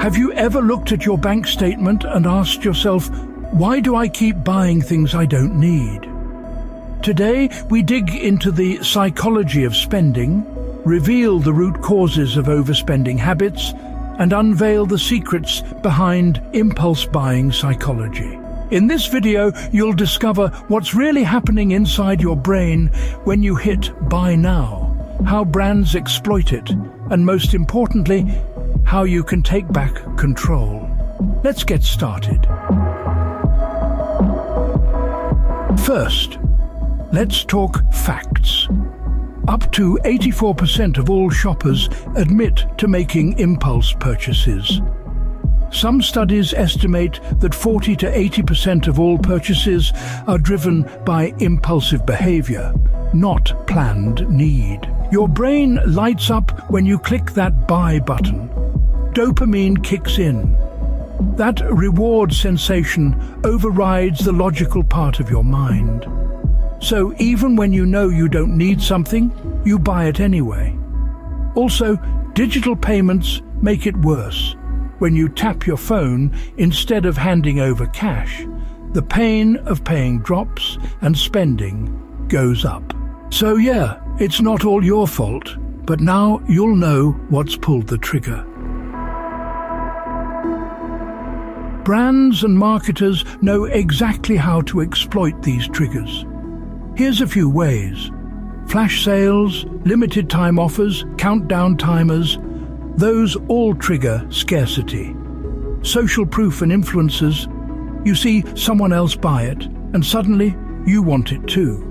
Have you ever looked at your bank statement and asked yourself, why do I keep buying things I don't need? Today, we dig into the psychology of spending, reveal the root causes of overspending habits, and unveil the secrets behind impulse buying psychology. In this video, you'll discover what's really happening inside your brain when you hit buy now, how brands exploit it, and most importantly, how you can take back control. Let's get started. First, let's talk facts. Up to 84% of all shoppers admit to making impulse purchases. Some studies estimate that 40 to 80% of all purchases are driven by impulsive behavior, not planned need. Your brain lights up when you click that buy button. Dopamine kicks in. That reward sensation overrides the logical part of your mind. So even when you know you don't need something, you buy it anyway. Also, digital payments make it worse. When you tap your phone instead of handing over cash, the pain of paying drops and spending goes up. So yeah, it's not all your fault, but now you'll know what's pulled the trigger. Brands and marketers know exactly how to exploit these triggers. Here's a few ways. Flash sales, limited time offers, countdown timers, those all trigger scarcity. Social proof and influencers, you see someone else buy it, and suddenly you want it too.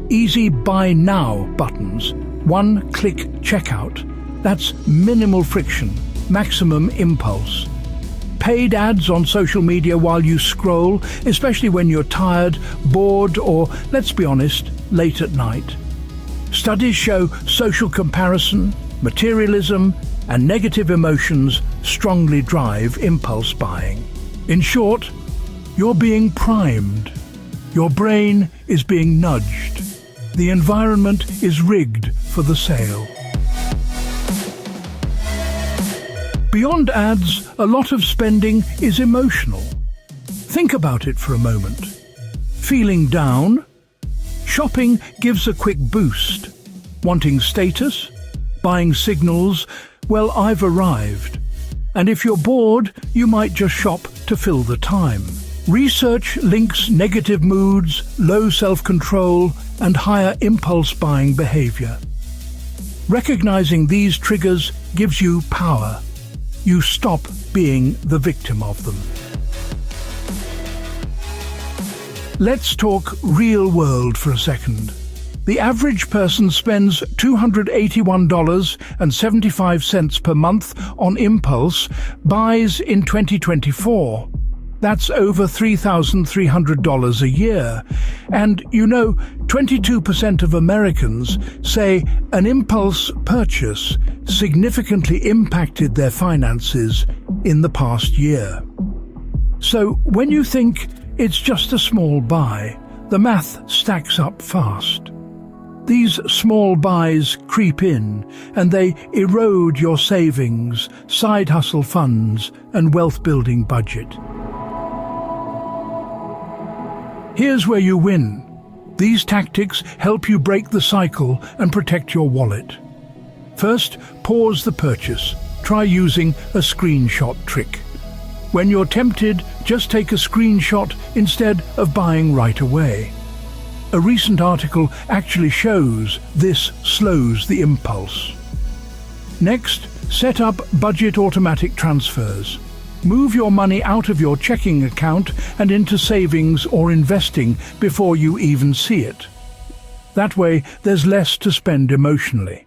Easy buy now buttons, one-click checkout, that's minimal friction, maximum impulse. Paid ads on social media while you scroll, especially when you're tired, bored, or, let's be honest, late at night. Studies show social comparison, materialism, and negative emotions strongly drive impulse buying. In short, you're being primed. Your brain is being nudged. The environment is rigged for the sale. Beyond ads, a lot of spending is emotional. Think about it for a moment. Feeling down? Shopping gives a quick boost. Wanting status? Buying signals, well, I've arrived. And if you're bored, you might just shop to fill the time. Research links negative moods, low self-control, and higher impulse buying behavior. Recognizing these triggers gives you power. You stop being the victim of them. Let's talk real world for a second. The average person spends $281.75 per month on impulse buys in 2024. That's over $3,300 a year. And 22% of Americans say an impulse purchase significantly impacted their finances in the past year. So when you think it's just a small buy, the math stacks up fast. These small buys creep in, and they erode your savings, side hustle funds, and wealth-building budget. Here's where you win. These tactics help you break the cycle and protect your wallet. First, pause the purchase. Try using a screenshot trick. When you're tempted, just take a screenshot instead of buying right away. A recent article actually shows this slows the impulse. Next, set up budget automatic transfers. Move your money out of your checking account and into savings or investing before you even see it. That way, there's less to spend emotionally.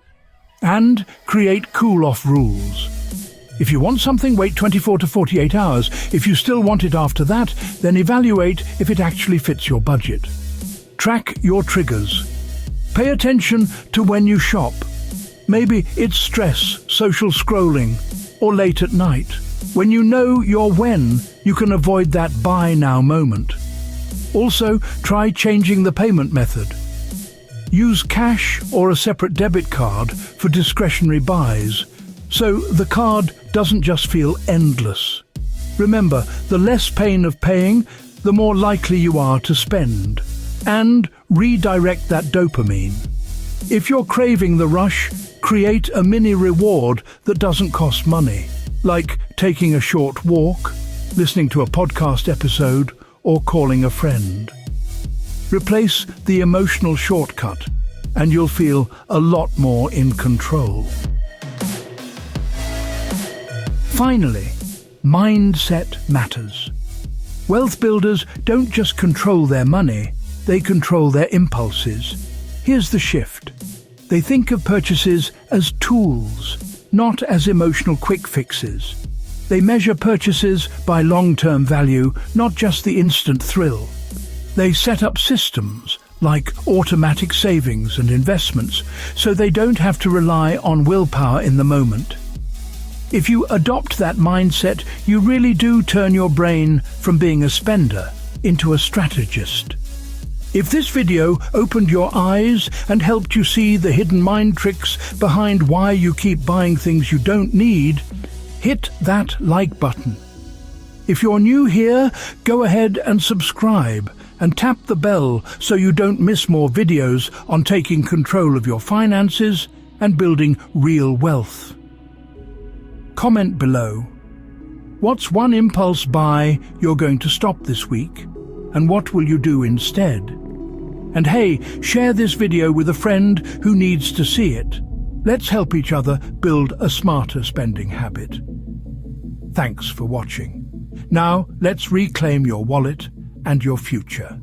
And create cool-off rules. If you want something, wait 24 to 48 hours. If you still want it after that, then evaluate if it actually fits your budget. Track your triggers. Pay attention to when you shop. Maybe it's stress, social scrolling, or late at night. When you know your when, you can avoid that buy now moment. Also, try changing the payment method. Use cash or a separate debit card for discretionary buys. So the card doesn't just feel endless. Remember, the less pain of paying, the more likely you are to spend. And redirect that dopamine. If you're craving the rush, create a mini reward that doesn't cost money, like taking a short walk, listening to a podcast episode, or calling a friend. Replace the emotional shortcut, and you'll feel a lot more in control. Finally, mindset matters. Wealth builders don't just control their money, they control their impulses. Here's the shift. They think of purchases as tools, not as emotional quick fixes. They measure purchases by long-term value, not just the instant thrill. They set up systems like automatic savings and investments so they don't have to rely on willpower in the moment. If you adopt that mindset, you really do turn your brain from being a spender into a strategist. If this video opened your eyes and helped you see the hidden mind tricks behind why you keep buying things you don't need, hit that like button. If you're new here, go ahead and subscribe and tap the bell so you don't miss more videos on taking control of your finances and building real wealth. Comment below. What's one impulse buy you're going to stop this week? And what will you do instead? And hey, share this video with a friend who needs to see it. Let's help each other build a smarter spending habit. Thanks for watching. Now, let's reclaim your wallet and your future.